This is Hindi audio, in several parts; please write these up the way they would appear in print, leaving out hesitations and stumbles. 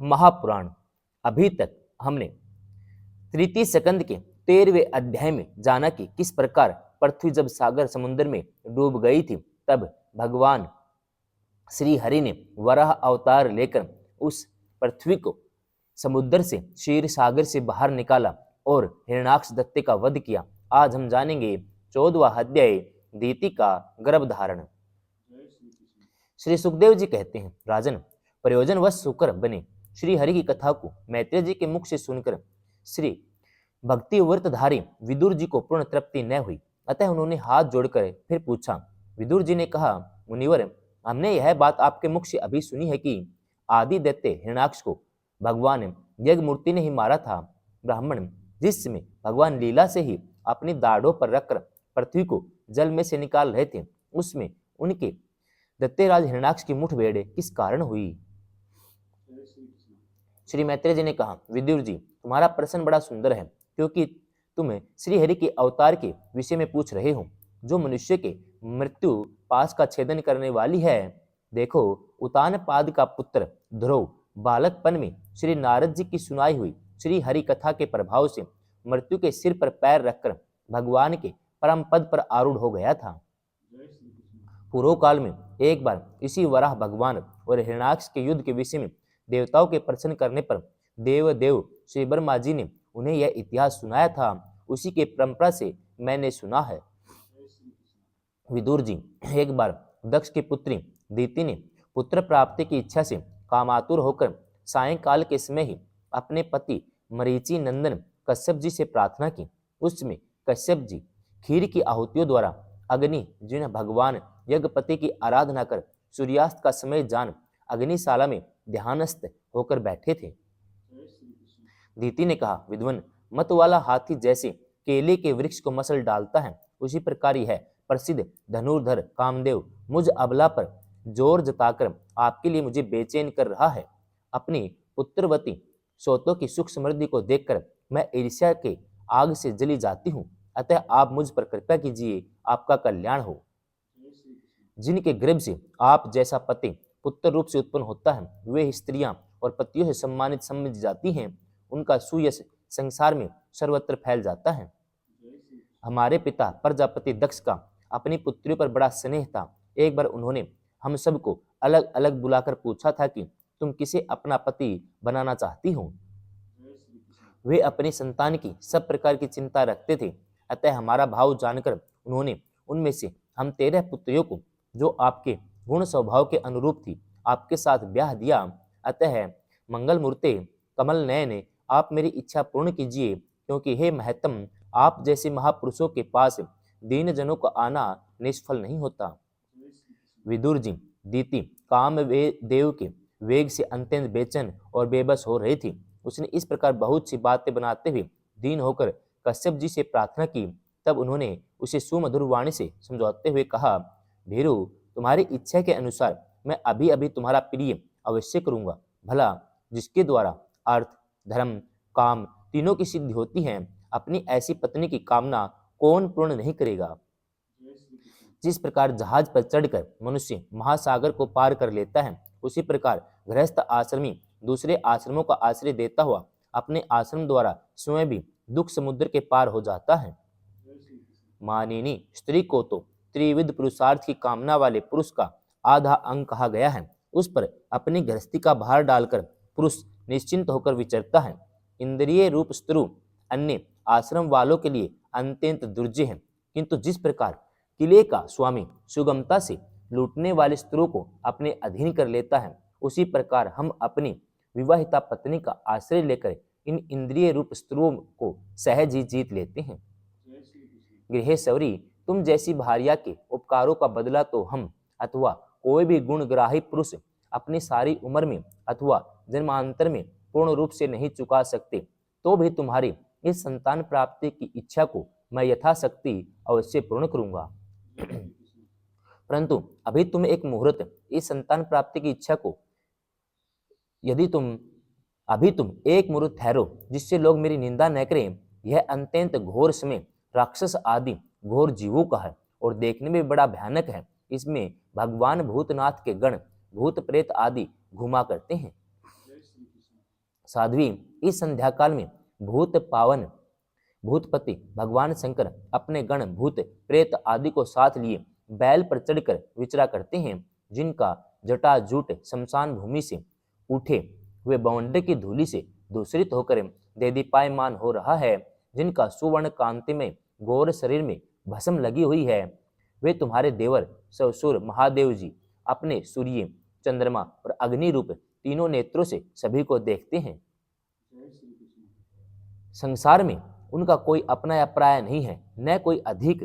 महापुराण। अभी तक हमने तृतीय स्कंद के 13वें अध्याय में जाना कि किस प्रकार पृथ्वी जब सागर समुद्र में डूब गई थी तब भगवान श्री हरि ने वराह अवतार लेकर उस पृथ्वी को समुद्र से क्षीर सागर से बाहर निकाला और हिरण्याक्ष दत्ते का वध किया। आज हम जानेंगे 14वां अध्याय दीति का गर्भधारण। श्री सुखदेव जी कहते हैं, राजन, प्रयोजनवश होकर बने श्री हरि की कथा को मैत्रेय जी के मुख से सुनकर श्री भक्ति व्रतधारी विदुर जी को पूर्ण तृप्ति न हुई। अतः उन्होंने हाथ जोड़कर फिर पूछा। विदुर जी ने कहा, मुनिवर, हमने यह बात आपके मुख से अभी सुनी है कि आदि दैत्य हिरण्याक्ष को भगवान यज्ञ मूर्ति ने ही मारा था। ब्राह्मण जिस समय भगवान लीला से ही अपनी दाढ़ों पर रखकर पृथ्वी को जल में से निकाल रहे थे, उसमें उनके दत्तेराज हिरण्याक्ष की मुठभेड़ किस कारण हुई? श्री मैत्रेय जी ने कहा, विदुर जी, तुम्हारा प्रश्न बड़ा सुंदर है, क्योंकि तुम श्री हरि के अवतार के विषय में पूछ रहे हो, जो मनुष्य के मृत्यु पास का छेदन करने वाली है। देखो, उतानपाद का पुत्र ध्रुव बालकपन में श्री नारद जी की सुनाई हुई श्री हरि कथा के प्रभाव से मृत्यु के सिर पर पैर रखकर भगवान के परम पद पर आरूढ़ हो गया था। पूर्व काल में एक बार इसी वराह भगवान और हिरण्याक्ष के युद्ध के विषय में देवताओं के प्रश्न करने पर देव श्री ब्रह्मा जी ने उन्हें यह इतिहास सुनाया था। उसी के परंपरा से मैंने सुना है। विदुर जी, एक बार दक्ष की पुत्री दीति ने पुत्र प्राप्ति की इच्छा से कामातुर होकर सायंकाल के समय ही अपने पति मरीचि नंदन कश्यप जी से प्रार्थना की। उसमें कश्यप जी खीर की आहुतियों द्वारा अग्नि जिन्हें भगवान यज्ञपति की आराधना कर सूर्यास्त का समय जान अग्निशाला में ध्यानस्थ होकर बैठे थे। दीति ने कहा, विद्वन, मत वाला हाथी जैसे केले के वृक्ष को मसल डालता है, उसी प्रकार ही है प्रसिद्ध धनुर्धर कामदेव मुझ अबला पर जोर जताकर आपके लिए मुझे बेचैन कर रहा है। अपनी पुत्रवती सोतों की सुख समृद्धि को देखकर मैं ईर्ष्या के आग से जली जाती हूँ। अतः आप मुझ पर कृपा कीजिए, आपका कल्याण हो। जिनके गर्भ से आप जैसा पति पुत्र रूप से उत्पन्न होता है, वे स्त्रियां और पतियों से सम्मानित समझ जाती हैं। उनका सुयश संसार में सर्वत्र फैल जाता है। हमारे पिता प्रजापति दक्ष का अपनी पुत्रियों पर बड़ा स्नेह था। एक बार उन्होंने हम सबको अलग अलग बुलाकर पूछा था कि तुम किसे अपना पति बनाना चाहती हो। वे अपनी संतान की सब प्रकार की चिंता रखते थे। अतः हमारा भाव जानकर उन्होंने उनमें से हम 13 पुत्रियों को, जो आपके गुण स्वभाव के अनुरूप थी, आपके साथ ब्याह दिया। अतः मंगल मूर्ते कमल नयने, आप मेरी इच्छा पूर्ण कीजिए, क्योंकि हे महत्तम, आप जैसे महापुरुषों के पास दीन जनों का आना निष्फल नहीं होता। विदुर जी, दीति काम देव के वेग से अत्यंत बेचैन और बेबस हो रही थी। उसने इस प्रकार बहुत सी बातें बनाते हुए दीन होकर कश्यप जी से प्रार्थना की। तब उन्होंने उसे सुमधुर वाणी से समझाते हुए कहा, भीरु, तुम्हारी इच्छा के अनुसार मैं अभी अभी तुम्हारा प्रिय अवश्य करूंगा। भला जिसके द्वारा अर्थ धर्म काम तीनों की सिद्धि होती है, अपनी ऐसी पत्नी की कामना कौन पूर्ण नहीं करेगा। जिस प्रकार जहाज पर चढ़कर मनुष्य महासागर को पार कर लेता है, उसी प्रकार गृहस्थ आश्रमी दूसरे आश्रमों का आश्रय देता हुआ अपने आश्रम द्वारा स्वयं भी दुख समुद्र के पार हो जाता है। मानिनी स्त्री को तो त्रिविध पुरुषार्थ की कामना वाले पुरुष का आधा अंग कहा गया है। उस पर अपनी गृहस्थी का भार डालकर पुरुष निश्चिंत होकर विचरता है। इंद्रिय रूप स्त्रु अन्य आश्रम वालों के लिए अत्यंत दुर्जय है, किंतु जिस प्रकार किले का स्वामी सुगमता से लूटने वाले स्त्रों को अपने अधीन कर लेता है, उसी प्रकार हम अपनी विवाहिता पत्नी का आश्रय लेकर इन इंद्रिय रूप स्त्रों को सहज ही जीत लेते हैं। गृहेश्वरी, तुम जैसी भार्या के उपकारों का बदला तो हम अथवा कोई भी गुणग्राही पुरुष अपनी सारी उम्र में अथवा जन्मांतर में पूर्ण रूप से नहीं चुका सकते, तो भी तुम्हारी इस संतान प्राप्ति की इच्छा को मैं यथाशक्ति अवश्य पूर्ण करूंगा। परंतु अभी तुम एक मुहूर्त इस संतान प्राप्ति की इच्छा को अभी तुम एक मुहूर्त ठहरो, जिससे लोग मेरी निंदा न करें। यह अत्यंत घोर समय राक्षस आदि घोर जीवों का है और देखने में बड़ा भयानक है। इसमें भगवान भूतनाथ के गण भूत प्रेत आदि घुमा करते हैं। साध्वी, इस संध्या काल में भूत पावन भूतपति भगवान शंकर अपने गण भूत प्रेत आदि को साथ लिए बैल पर चढ़कर विचरा करते हैं। जिनका जटाजूट शमशान भूमि से उठे हुए बवंडर की धूलि से दूषित होकर देदीपायमान हो रहा है, जिनका सुवर्ण कांति में गौर शरीर में भस्म लगी हुई है, वे तुम्हारे देवर ससुर महादेव जी अपने सूर्य, चंद्रमा और अग्नि रूप तीनों नेत्रों से सभी को देखते हैं। संसार में उनका कोई अपना या पराया नहीं है, न कोई अधिक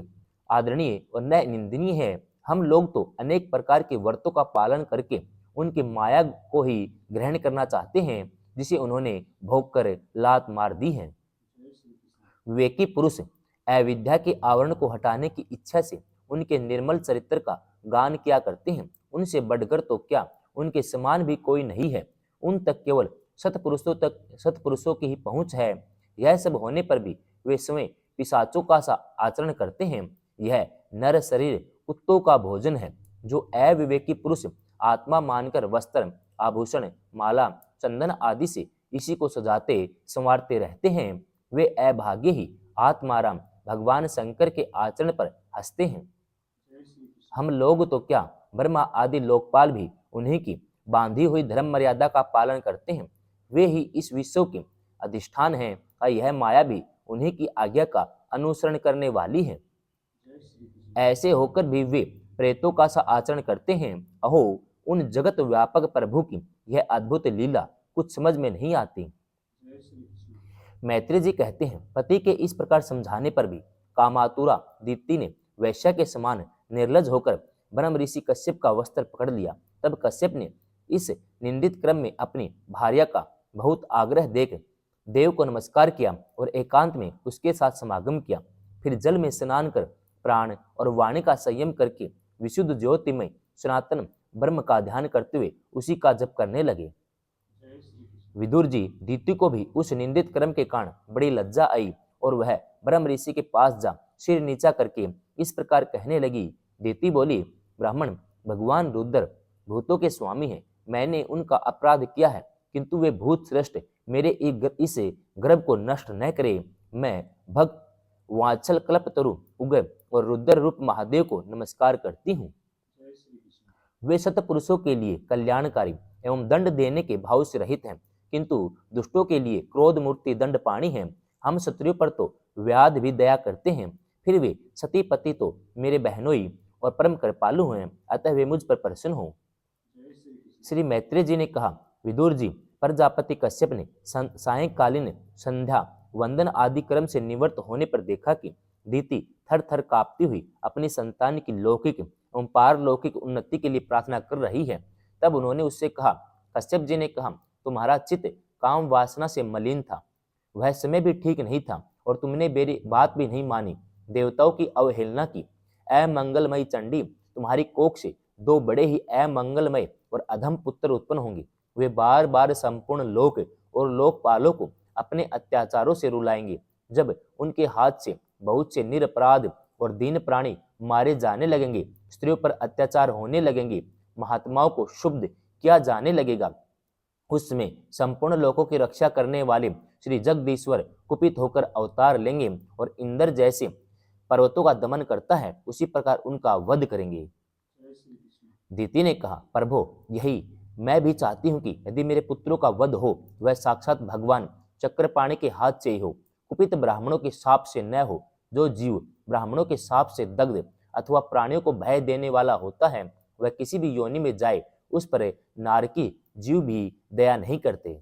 आदरणीय और न निंदनीय है। हम लोग तो अनेक प्रकार के व्रतों का पालन करके उनकी माया को ही ग्रहण करना चाहते हैं, जिसे उन्होंने भोग कर लात मार दी है। विवेकी पुरुष अविद्या के आवरण को हटाने की इच्छा से उनके निर्मल चरित्र का गान किया करते हैं। उनसे बढ़कर तो क्या, उनके समान भी कोई नहीं है। उन तक केवल सत्पुरुषों की ही पहुंच है। यह सब होने पर भी वे स्वयं पिशाचों का सा आचरण करते हैं। यह नर शरीर कुत्तों का भोजन है। जो अविवेकी पुरुष आत्मा मानकर वस्त्र, आभूषण, माला, चंदन आदि से इसी को सजाते संवारते रहते हैं, वे अभागे ही आत्माराम भगवान शंकर के आचरण पर हंसते हैं। हम लोग तो क्या, ब्रह्मा आदि लोकपाल भी उन्हीं की बांधी हुई धर्म मर्यादा का पालन करते हैं। वे ही इस विश्व के अधिष्ठान हैं और यह माया भी उन्हीं की आज्ञा का अनुसरण करने वाली है। ऐसे होकर भी वे प्रेतों का सा आचरण करते हैं। अहो, उन जगत व्यापक प्रभु की यह अद्भुत लीला कुछ समझ में नहीं आती। मैत्री जी कहते हैं, पति के इस प्रकार समझाने पर भी कामातुरा दीप्ति ने वैश्या के समान निर्लज होकर ब्रह्म ऋषि कश्यप का वस्त्र पकड़ लिया। तब कश्यप ने इस निंदित क्रम में अपनी भार्या का बहुत आग्रह देख देव को नमस्कार किया और एकांत में उसके साथ समागम किया। फिर जल में स्नान कर प्राण और वाणी का संयम करके विशुद्ध ज्योतिमय सनातन ब्रह्म का ध्यान करते हुए उसी का जप करने लगे। विदुर जी दीति को भी उस निंदित कर्म के कारण बड़ी लज्जा आई और वह ब्रह्म ऋषि के पास जा सिर नीचा करके इस प्रकार कहने लगी। दीति बोली, ब्राह्मण, भगवान रुद्र भूतों के स्वामी हैं। मैंने उनका अपराध किया है, किंतु वे भूत श्रेष्ठ मेरे इस गर्भ को नष्ट न करे। मैं भक्त वात्सल कल्पतरु उग्र और रुद्र रूप महादेव को नमस्कार करती हूँ। वे सतपुरुषों के लिए कल्याणकारी एवं दंड देने के भाव से रहित हैं, किंतु दुष्टों के लिए क्रोध मूर्ति दंड पाणी है। हम क्षत्रियों पर तो व्याध भी दया करते हैं, फिर वे सती पति तो मेरे बहनोई और परम कृपालु हैं, अतः वे मुझ पर प्रसन्न हो। श्री मैत्रेय जी ने कहा, विदुर जी, प्रजापति कश्यप ने सायंकालीन संध्या वंदन आदि क्रम से निवृत्त होने पर देखा कि दीति थर थर कांपती हुई अपनी संतान की लौकिक एवं पारलौकिक उन्नति के लिए प्रार्थना कर रही है। तब उन्होंने उससे कहा, कश्यप जी ने कहा, तुम्हारा चित्त काम वासना से मलिन था, वह समय भी ठीक नहीं था और तुमने मेरी बात भी नहीं मानी, देवताओं की अवहेलना की। अमंगलमयी चंडी, तुम्हारी कोख से दो बड़े ही अमंगलमय और अधम पुत्र उत्पन्न होंगे। वे बार बार संपूर्ण लोक और लोकपालों को अपने अत्याचारों से रुलाएंगे। जब उनके हाथ से बहुत से निरपराध और दीन प्राणी मारे जाने लगेंगे, स्त्रियों पर अत्याचार होने लगेंगे, महात्माओं को शुद्ध किया जाने लगेगा, उसमें संपूर्ण लोकों की रक्षा करने वाले श्री जगदीश्वर कुपित होकर अवतार लेंगे और इंद्र जैसे पर्वतों का दमन करता है उसी प्रकार उनका वध करेंगे। दीति ने कहा, प्रभो, यही मैं भी चाहती हूँ कि यदि मेरे पुत्रों का वध हो, वह साक्षात भगवान चक्रपाणि के हाथ से ही हो, कुपित ब्राह्मणों के शाप से न हो। जो जीव ब्राह्मणों के शाप से दग्ध अथवा प्राणियों को भय देने वाला होता है, वह किसी भी योनि में जाए, उस पर नारकी जीव भी दया नहीं करते।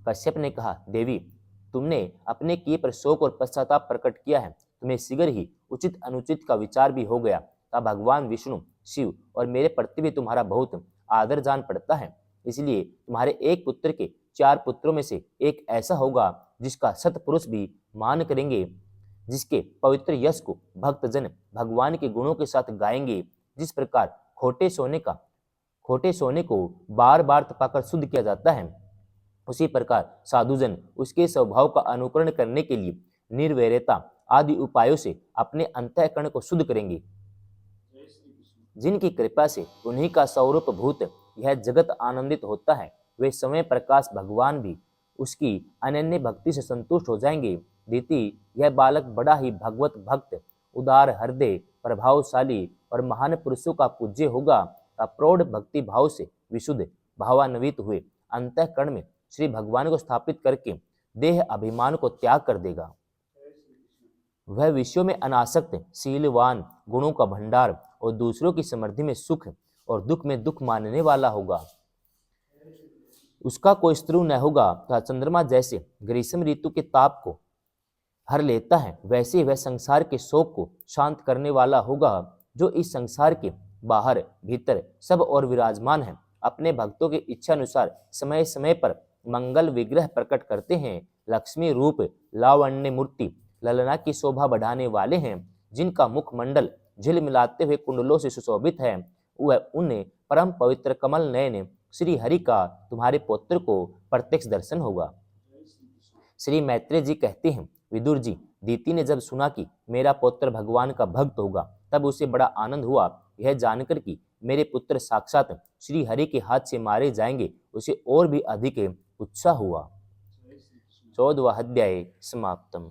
कश्यप ने कहा, देवी, तुमने अपने किए पर शोक और पश्चाताप प्रकट किया है, तुम्हें शीघ्र ही उचित अनुचित का विचार भी हो गया। तब भगवान विष्णु, शिव और मेरे प्रति भी तुम्हारा बहुत आदर जान पड़ता है, इसलिए तुम्हारे एक पुत्र के 4 पुत्रों में से एक ऐसा होगा जिसका सतपुरुष भी मान करेंगे, जिसके पवित्र यश को भक्तजन भगवान के गुणों के साथ गाएंगे। जिस प्रकार खोटे सोने को बार बार तपाकर शुद्ध किया जाता है, उसी प्रकार साधुजन उसके स्वभाव का अनुकरण करने के लिए निर्वैरता आदि उपायों से अपने अंतःकरण को शुद्ध करेंगे। जिनकी कृपा से उन्हीं का स्वरूप भूत यह जगत आनंदित होता है, वे समय प्रकाश भगवान भी उसकी अनन्य भक्ति से संतुष्ट हो जाएंगे। दीति, यह बालक बड़ा ही भगवत भक्त, उदार हृदय, प्रभावशाली और महान पुरुषों का पूज्य होगा। प्रौढ़ भक्ति भाव से विशुद्ध भावान्वित हुए अंतःकरण में श्री भगवान को स्थापित करके देह अभिमान को त्याग कर देगा। वह विषयों में अनासक्त, शीलवान, गुणों का भंडार और दूसरों की समृद्धि में सुख और दुख में दुख मानने वाला होगा। उसका कोई शत्रु न होगा तथा चंद्रमा जैसे ग्रीष्म ऋतु के ताप को हर लेता है, वैसे वह संसार के शोक को शांत करने वाला होगा। जो इस संसार के बाहर भीतर सब और विराजमान है, अपने भक्तों की इच्छा अनुसार समय समय पर मंगल विग्रह प्रकट करते हैं। लक्ष्मी रूप लावण्य मूर्ति ललना की शोभा बढ़ाने वाले हैं, जिनका मुखमंडल झिलमिलाते हुए कुंडलों से सुशोभित है। वह उन्हें परम पवित्र कमल नयन श्री हरि का तुम्हारे पुत्र को प्रत्यक्ष दर्शन होगा। श्री मैत्रेय जी कहते हैं, विदुर जी, दीति ने जब सुना कि मेरा पुत्र भगवान का भक्त होगा, तब उसे बड़ा आनंद हुआ। यह जानकर कि मेरे पुत्र साक्षात श्री हरि के हाथ से मारे जाएंगे, उसे और भी अधिक उत्साह हुआ। 14वां अध्याय समाप्तम।